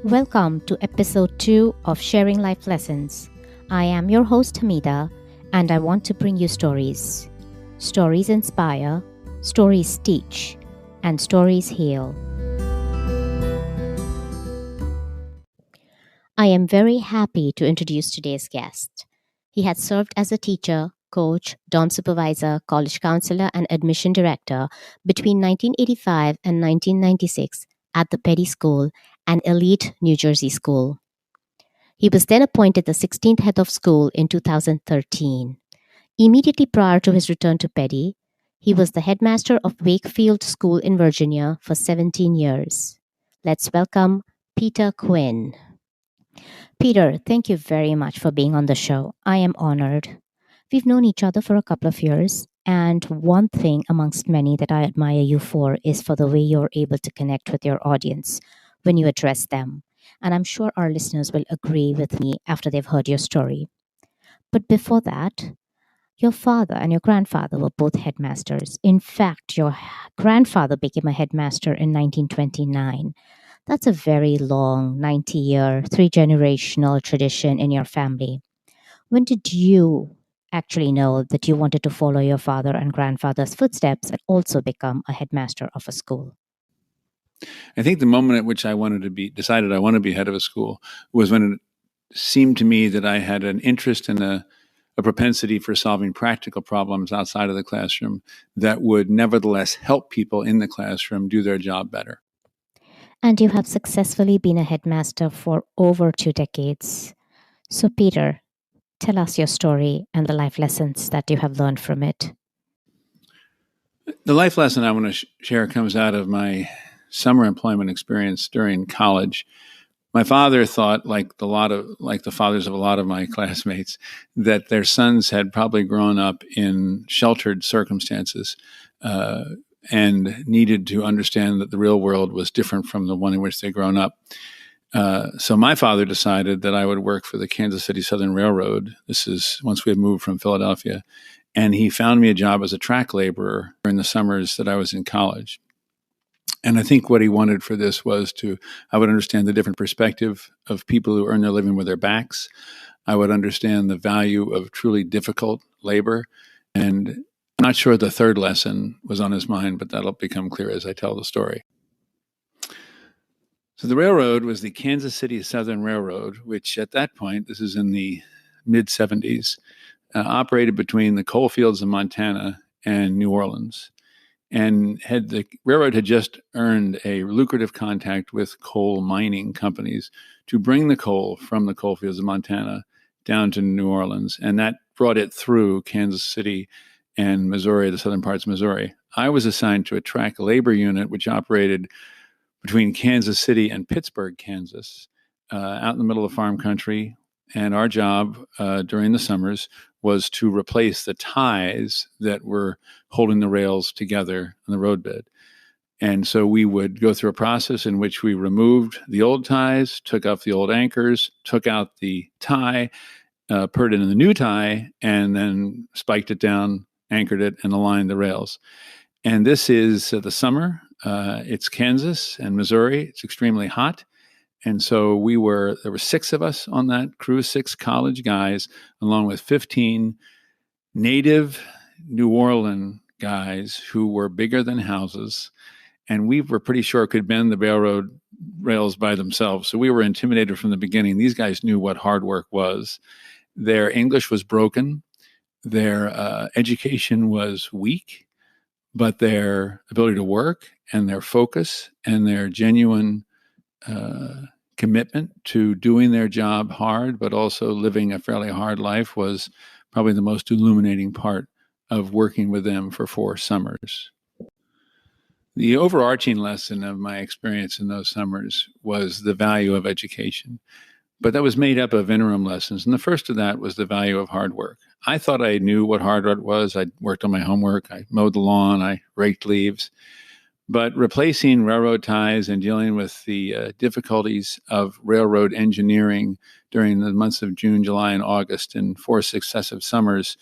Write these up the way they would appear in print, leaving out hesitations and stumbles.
Welcome to Episode 2 of Sharing Life Lessons. I am your host Hamida, and I want to bring you stories. Stories inspire, stories teach, and stories heal. I am very happy to introduce today's guest. He had served as a teacher, coach, dorm supervisor, college counselor, and admission director between 1985 and 1996 at the Petty School, an elite New Jersey school. He was then appointed the 16th head of school in 2013. Immediately prior to his return to Petty, he was the headmaster of Wakefield School in Virginia for 17 years. Let's welcome Peter Quinn. Peter, thank you very much for being on the show. I am honored. We've known each other for a couple of years, and one thing amongst many that I admire you for is for the way you're able to connect with your audience when you address them. And I'm sure our listeners will agree with me after they've heard your story. But before that, your father and your grandfather were both headmasters. In fact, your grandfather became a headmaster in 1929. That's a very long 90-year, three-generational tradition in your family. When did you actually know that you wanted to follow your father and grandfather's footsteps and also become a headmaster of a school? I think the moment at which decided I want to be head of a school was when it seemed to me that I had an interest and a propensity for solving practical problems outside of the classroom that would nevertheless help people in the classroom do their job better. And you have successfully been a headmaster for over 2 decades. So, Peter, tell us your story and the life lessons that you have learned from it. The life lesson I want to share comes out of my summer employment experience during college. My father thought, like the fathers of a lot of my classmates, that their sons had probably grown up in sheltered circumstances and needed to understand that the real world was different from the one in which they'd grown up. So my father decided that I would work for the Kansas City Southern Railroad. This is once we had moved from Philadelphia. And he found me a job as a track laborer during the summers that I was in college. And I think what he wanted for this was I would understand the different perspective of people who earn their living with their backs. I would understand the value of truly difficult labor. And I'm not sure the third lesson was on his mind, but that'll become clear as I tell the story. So the railroad was the Kansas City Southern Railroad, which at that point, this is in the mid-70s, operated between the coal fields of Montana and New Orleans. And the railroad had just earned a lucrative contract with coal mining companies to bring the coal from the coal fields of Montana down to New Orleans. And that brought it through Kansas City and Missouri, the southern parts of Missouri. I was assigned to a track labor unit, which operated between Kansas City and Pittsburgh, Kansas, out in the middle of farm country. And our job during the summers was to replace the ties that were holding the rails together on the roadbed. And so we would go through a process in which we removed the old ties, took off the old anchors, took out the tie, put it in the new tie, and then spiked it down, anchored it, and aligned the rails. And this is the summer. It's Kansas and Missouri. It's extremely hot. And so there were 6 of us on that crew, 6 college guys, along with 15 native New Orleans guys who were bigger than houses. And we were pretty sure could bend the railroad rails by themselves. So we were intimidated from the beginning. These guys knew what hard work was. Their English was broken. Their education was weak, but their ability to work and their focus and their genuine commitment to doing their job hard, but also living a fairly hard life was probably the most illuminating part of working with them for 4 summers. The overarching lesson of my experience in those summers was the value of education, but that was made up of interim lessons. And the first of that was the value of hard work. I thought I knew what hard work was. I worked on my homework. I mowed the lawn. I raked leaves. But replacing railroad ties and dealing with the difficulties of railroad engineering during the months of June, July, and August in 4 successive summers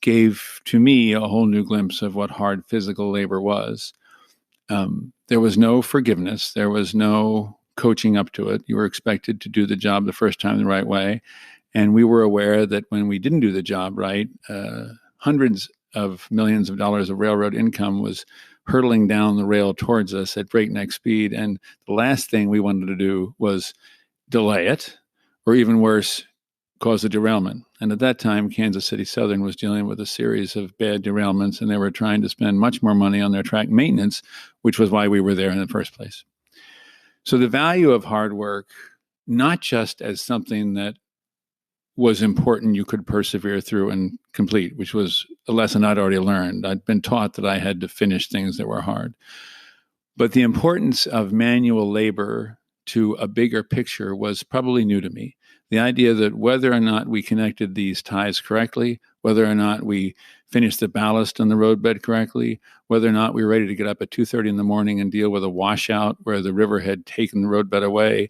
gave to me a whole new glimpse of what hard physical labor was. There was no forgiveness. There was no coaching up to it. You were expected to do the job the first time the right way. And we were aware that when we didn't do the job right, hundreds of millions of dollars of railroad income was hurtling down the rail towards us at breakneck speed. And the last thing we wanted to do was delay it, or even worse, cause a derailment. And at that time, Kansas City Southern was dealing with a series of bad derailments, and they were trying to spend much more money on their track maintenance, which was why we were there in the first place. So the value of hard work, not just as something that was important you could persevere through and complete, which was a lesson I'd already learned. I'd been taught that I had to finish things that were hard. But the importance of manual labor to a bigger picture was probably new to me. The idea that whether or not we connected these ties correctly, whether or not we finished the ballast on the roadbed correctly, whether or not we were ready to get up at 2:30 in the morning and deal with a washout where the river had taken the roadbed away,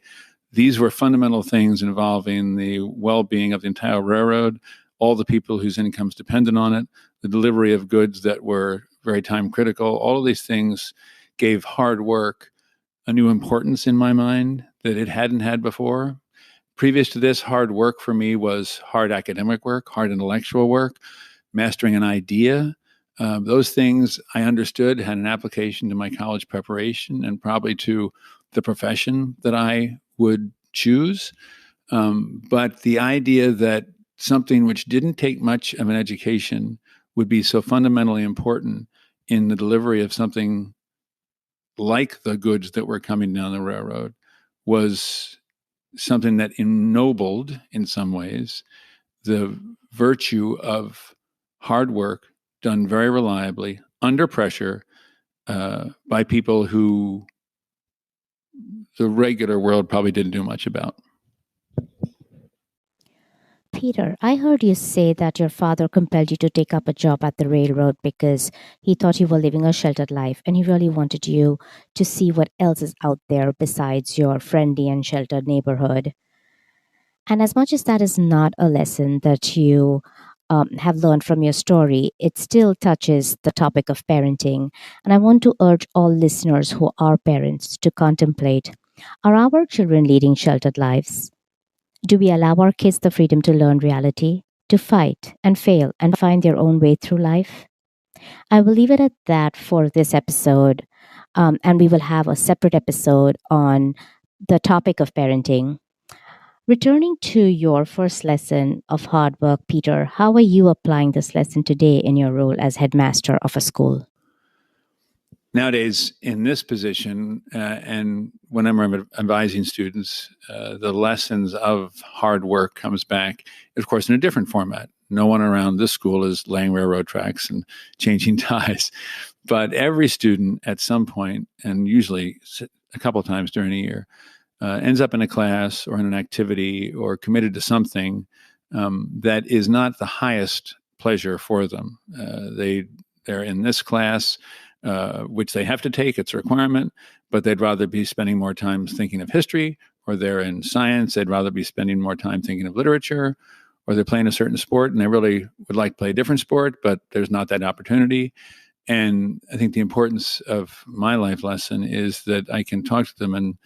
these were fundamental things involving the well-being of the entire railroad, all the people whose incomes depended on it, the delivery of goods that were very time critical. All of these things gave hard work a new importance in my mind that it hadn't had before. Previous to this, hard work for me was hard academic work, hard intellectual work, mastering an idea. Those things I understood had an application to my college preparation and probably to the profession that I would choose. But the idea that something which didn't take much of an education would be so fundamentally important in the delivery of something like the goods that were coming down the railroad was something that ennobled, in some ways, the virtue of hard work done very reliably, under pressure, by people who the regular world probably didn't do much about. Peter, I heard you say that your father compelled you to take up a job at the railroad because he thought you were living a sheltered life and he really wanted you to see what else is out there besides your friendly and sheltered neighborhood. And as much as that is not a lesson that you have learned from your story, it still touches the topic of parenting. And I want to urge all listeners who are parents to contemplate, are our children leading sheltered lives? Do we allow our kids the freedom to learn reality, to fight and fail and find their own way through life? I will leave it at that for this episode, and we will have a separate episode on the topic of parenting. Returning to your first lesson of hard work, Peter, how are you applying this lesson today in your role as headmaster of a school? Nowadays, in this position, and when I'm advising students, the lessons of hard work comes back, of course, in a different format. No one around this school is laying railroad tracks and changing ties. But every student at some point, and usually a couple of times during a year, ends up in a class or in an activity or committed to something that is not the highest pleasure for them. They're in this class, which they have to take, it's a requirement, but they'd rather be spending more time thinking of history, or they're in science, they'd rather be spending more time thinking of literature, or they're playing a certain sport and they really would like to play a different sport, but there's not that opportunity. And I think the importance of my life lesson is that I can talk to them and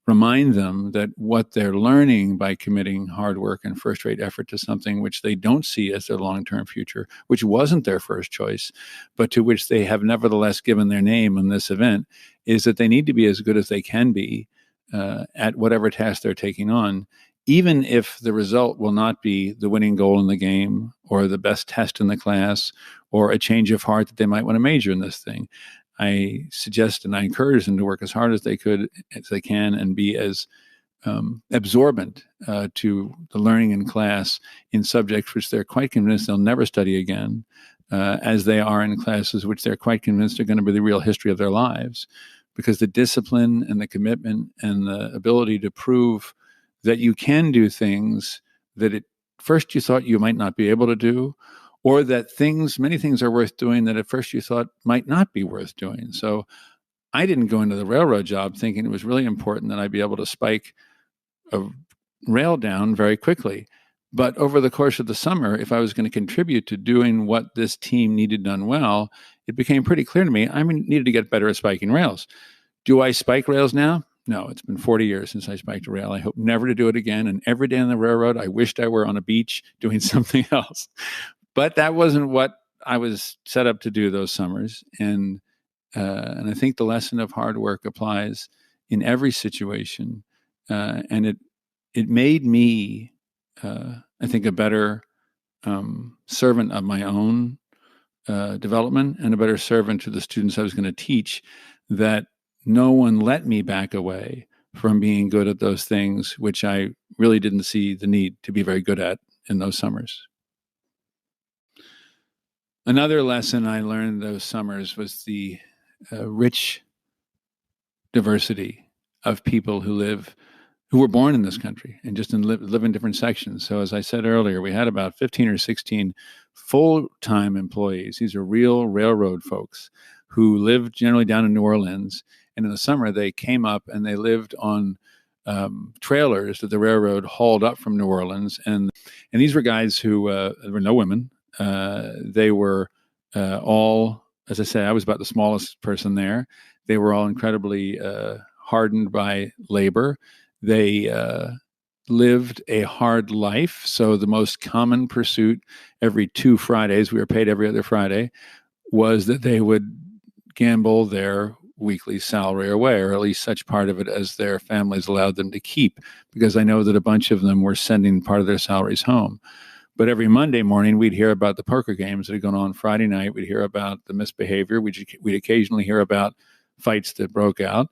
remind them that what they're learning by committing hard work and first-rate effort to something which they don't see as their long-term future, which wasn't their first choice, but to which they have nevertheless given their name in this event, is that they need to be as good as they can be at whatever task they're taking on, even if the result will not be the winning goal in the game or the best test in the class or a change of heart that they might want to major in this thing. I suggest and I encourage them to work as hard as they can, and be as absorbent to the learning in class in subjects which they're quite convinced they'll never study again, as they are in classes which they're quite convinced are going to be the real history of their lives. Because the discipline and the commitment and the ability to prove that you can do things that at first you thought you might not be able to do, or that many things are worth doing that at first you thought might not be worth doing. So I didn't go into the railroad job thinking it was really important that I'd be able to spike a rail down very quickly. But over the course of the summer, if I was going to contribute to doing what this team needed done well, it became pretty clear to me I needed to get better at spiking rails. Do I spike rails now? No, it's been 40 years since I spiked a rail. I hope never to do it again. And every day on the railroad, I wished I were on a beach doing something else. But that wasn't what I was set up to do those summers. And I think the lesson of hard work applies in every situation. And it made me, I think, a better servant of my own development and a better servant to the students I was going to teach, that no one let me back away from being good at those things, which I really didn't see the need to be very good at in those summers. Another lesson I learned those summers was the rich diversity of people who were born in this country and just live in different sections. So as I said earlier, we had about 15 or 16 full-time employees. These are real railroad folks who lived generally down in New Orleans. And in the summer, they came up and they lived on trailers that the railroad hauled up from New Orleans. And these were guys who, there were no women. They were all, as I say, I was about the smallest person there. They were all incredibly hardened by labor. They lived a hard life. So the most common pursuit every 2 Fridays, we were paid every other Friday, was that they would gamble their weekly salary away, or at least such part of it as their families allowed them to keep, because I know that a bunch of them were sending part of their salaries home. But every Monday morning, we'd hear about the poker games that had gone on Friday night. We'd hear about the misbehavior. We'd occasionally hear about fights that broke out.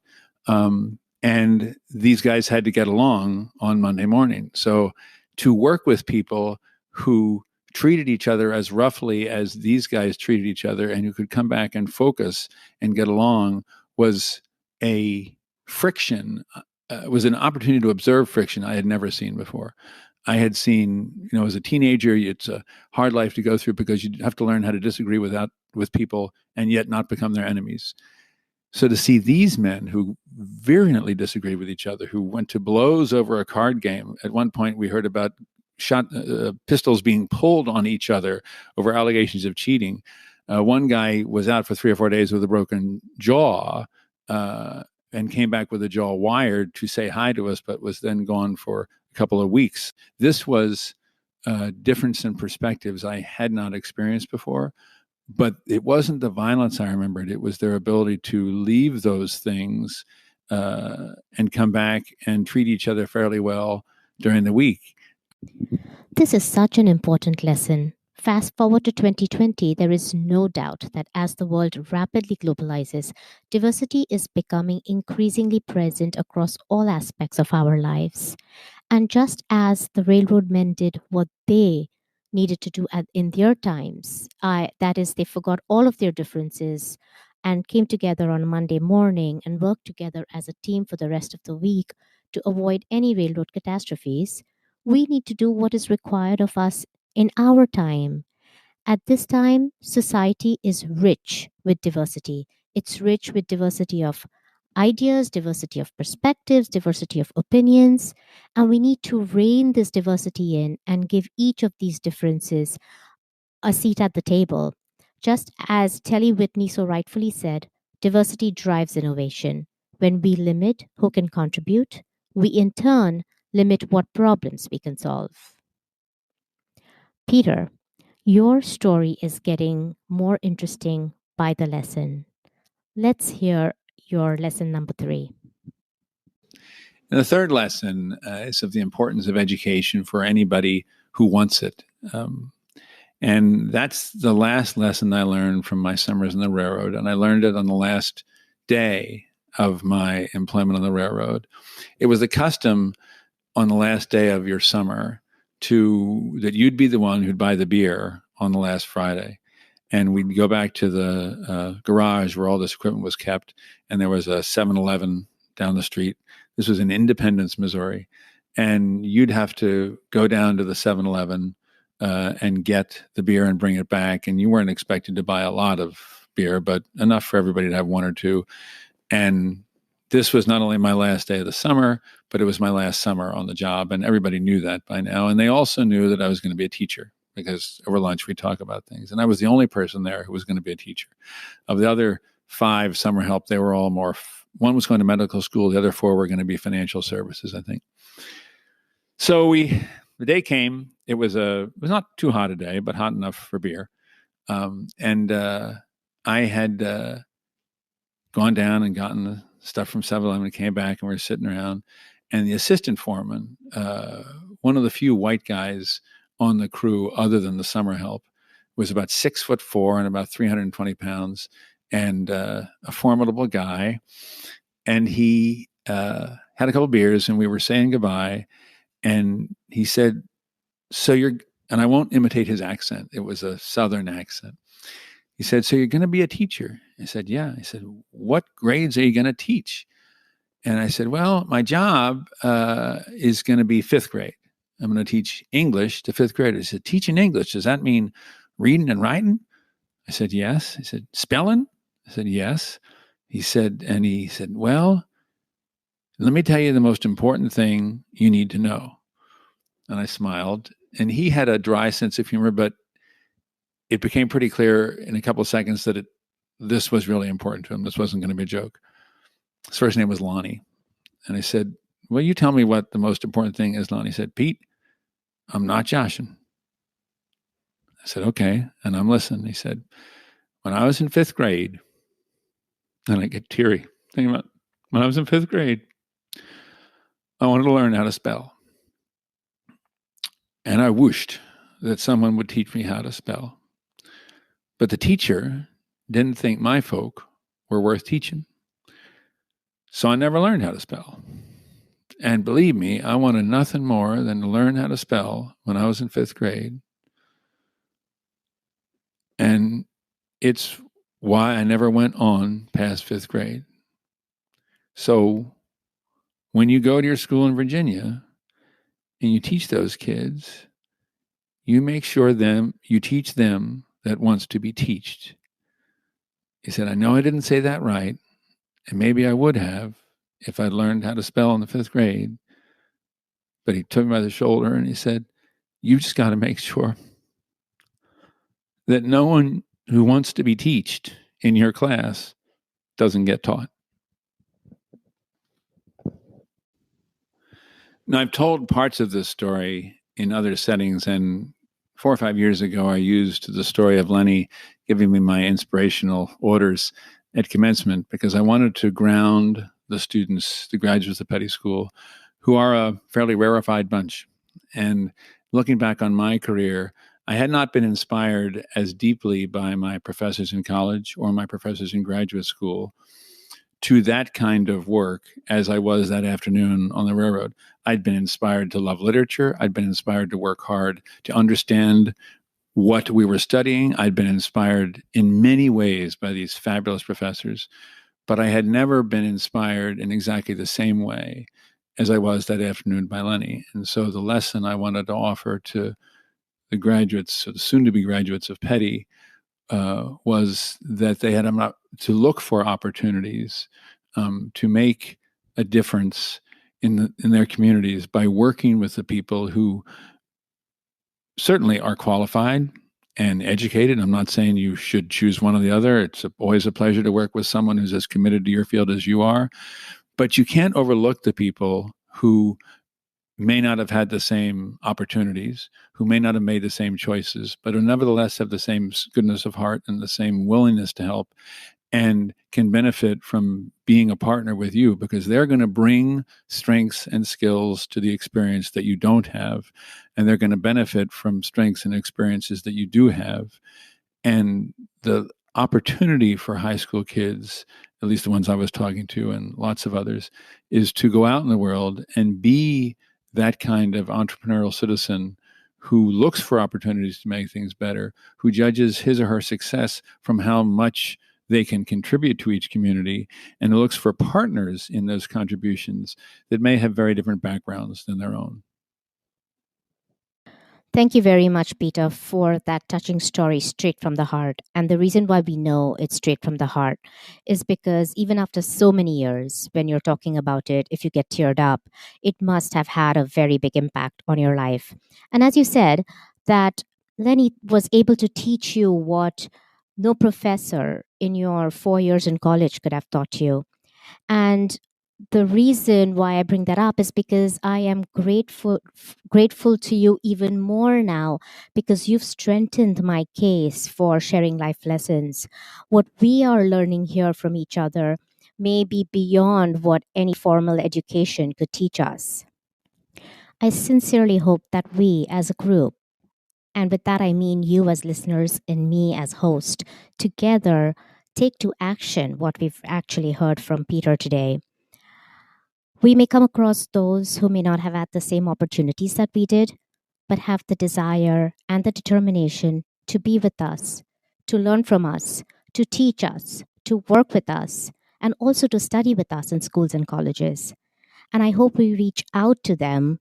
And these guys had to get along on Monday morning. So to work with people who treated each other as roughly as these guys treated each other and who could come back and focus and get along was a friction, was an opportunity to observe friction I had never seen before. I had seen, as a teenager, it's a hard life to go through because you have to learn how to disagree with people and yet not become their enemies. So to see these men who virulently disagreed with each other, who went to blows over a card game. At one point, we heard about pistols being pulled on each other over allegations of cheating. One guy was out for 3 or 4 days with a broken jaw and came back with a jaw wired to say hi to us, but was then gone for a couple of weeks. This was a difference in perspectives I had not experienced before. But it wasn't the violence I remembered. It was their ability to leave those things and come back and treat each other fairly well during the week. This is such an important lesson. Fast forward to 2020, there is no doubt that as the world rapidly globalizes, diversity is becoming increasingly present across all aspects of our lives. And just as the railroad men did what they needed to do in their times, that is, they forgot all of their differences and came together on a Monday morning and worked together as a team for the rest of the week to avoid any railroad catastrophes. We need to do what is required of us in our time. At this time, society is rich with diversity. It's rich with diversity of ideas, diversity of perspectives, diversity of opinions, and we need to rein this diversity in and give each of these differences a seat at the table. Just as Telly Whitney so rightfully said, diversity drives innovation. When we limit who can contribute, we in turn limit what problems we can solve. Peter, your story is getting more interesting by the lesson. Let's hear your lesson number 3. And the third lesson is of the importance of education for anybody who wants it. And that's the last lesson I learned from my summers on the railroad. And I learned it on the last day of my employment on the railroad. It was the custom on the last day of your summer that you'd be the one who'd buy the beer on the last Friday. And we'd go back to the garage where all this equipment was kept. And there was a 7-Eleven down the street. This was in Independence, Missouri. And you'd have to go down to the 7-Eleven and get the beer and bring it back. And you weren't expected to buy a lot of beer, but enough for everybody to have 1 or 2. And this was not only my last day of the summer, but it was my last summer on the job. And everybody knew that by now. And they also knew that I was going to be a teacher because over lunch we talk about things. And I was the only person there who was going to be a teacher. Of the other 5 summer help, they were all one was going to medical school, the other 4 were going to be financial services, I think. So the day came. It was not too hot a day, but hot enough for beer. And I had gone down and gotten the stuff from 7-Eleven and came back, and we were sitting around. And the assistant foreman, one of the few white guys on the crew other than the summer help, was about 6'4" and about 320 pounds, and a formidable guy. And he had a couple beers, and we were saying goodbye. And he said, and I won't imitate his accent. It was a Southern accent. He said, "So you're going to be a teacher?" I said, "Yeah." He said, "What grades are you going to teach?" And I said, "Well, my job is going to be 5th grade. I'm going to teach English to 5th graders." He said, "Teaching English, does that mean reading and writing?" I said, "Yes." He said, "Spelling?" I said, "Yes." He said, "Well, let me tell you the most important thing you need to know." And I smiled. And he had a dry sense of humor, but it became pretty clear in a couple of seconds that this was really important to him. This wasn't going to be a joke. His first name was Lonnie. And I said, "Well, you tell me what the most important thing is, Lonnie." He said, "Pete, I'm not joshing." I said, "Okay." And I'm listening. He said, "When I was in 5th grade," and I get teary thinking about when I was in 5th grade, I wanted to learn how to spell. And I wished that someone would teach me how to spell. But the teacher didn't think my folk were worth teaching. So I never learned how to spell. And believe me, I wanted nothing more than to learn how to spell when I was in 5th grade. And it's why I never went on past 5th grade. So when you go to your school in Virginia and you teach those kids, you make sure you teach them that wants to be teached. He said, "I know I didn't say that right, and maybe I would have if I'd learned how to spell in the 5th grade." But he took me by the shoulder and he said, "You just got to make sure that no one who wants to be taught in your class doesn't get taught." Now, I've told parts of this story in other settings, and 4 or 5 years ago, I used the story of Lenny giving me my inspirational orders at commencement because I wanted to ground the students, the graduates of Petty School, who are a fairly rarefied bunch. And looking back on my career, I had not been inspired as deeply by my professors in college or my professors in graduate school to that kind of work as I was that afternoon on the railroad. I'd been inspired to love literature. I'd been inspired to work hard to understand what we were studying. I'd been inspired in many ways by these fabulous professors, but I had never been inspired in exactly the same way as I was that afternoon by Lenny. And so the lesson I wanted to offer to the graduates, or the soon-to-be graduates of Petty, was that they had to look for opportunities to make a difference in their communities by working with the people who certainly are qualified and educated. I'm not saying you should choose one or the other. It's always a pleasure to work with someone who's as committed to your field as you are. But you can't overlook the people who may not have had the same opportunities, who may not have made the same choices, but who nevertheless have the same goodness of heart and the same willingness to help and can benefit from being a partner with you because they're going to bring strengths and skills to the experience that you don't have. And they're going to benefit from strengths and experiences that you do have. And the opportunity for high school kids, at least the ones I was talking to and lots of others, is to go out in the world and be that kind of entrepreneurial citizen who looks for opportunities to make things better, who judges his or her success from how much they can contribute to each community, and who looks for partners in those contributions that may have very different backgrounds than their own. Thank you very much, Peter, for that touching story straight from the heart. And the reason why we know it's straight from the heart is because even after so many years, when you're talking about it, if you get teared up, it must have had a very big impact on your life. And as you said, that Lenny was able to teach you what no professor in your 4 years in college could have taught you. And the reason why I bring that up is because I am grateful to you even more now, because you've strengthened my case for sharing life lessons. What we are learning here from each other may be beyond what any formal education could teach us. I sincerely hope that we as a group, and with that I mean you as listeners and me as host, together take to action what we've actually heard from Peter today. We may come across those who may not have had the same opportunities that we did, but have the desire and the determination to be with us, to learn from us, to teach us, to work with us, and also to study with us in schools and colleges. And I hope we reach out to them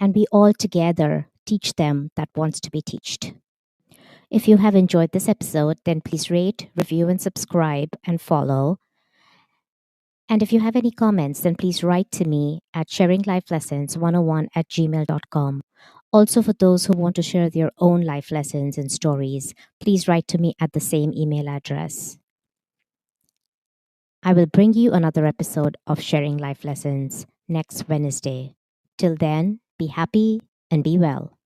and we all together teach them that wants to be taught. If you have enjoyed this episode, then please rate, review, and subscribe and follow. And if you have any comments, then please write to me at sharinglifelessons101@gmail.com. Also, for those who want to share their own life lessons and stories, please write to me at the same email address. I will bring you another episode of Sharing Life Lessons next Wednesday. Till then, be happy and be well.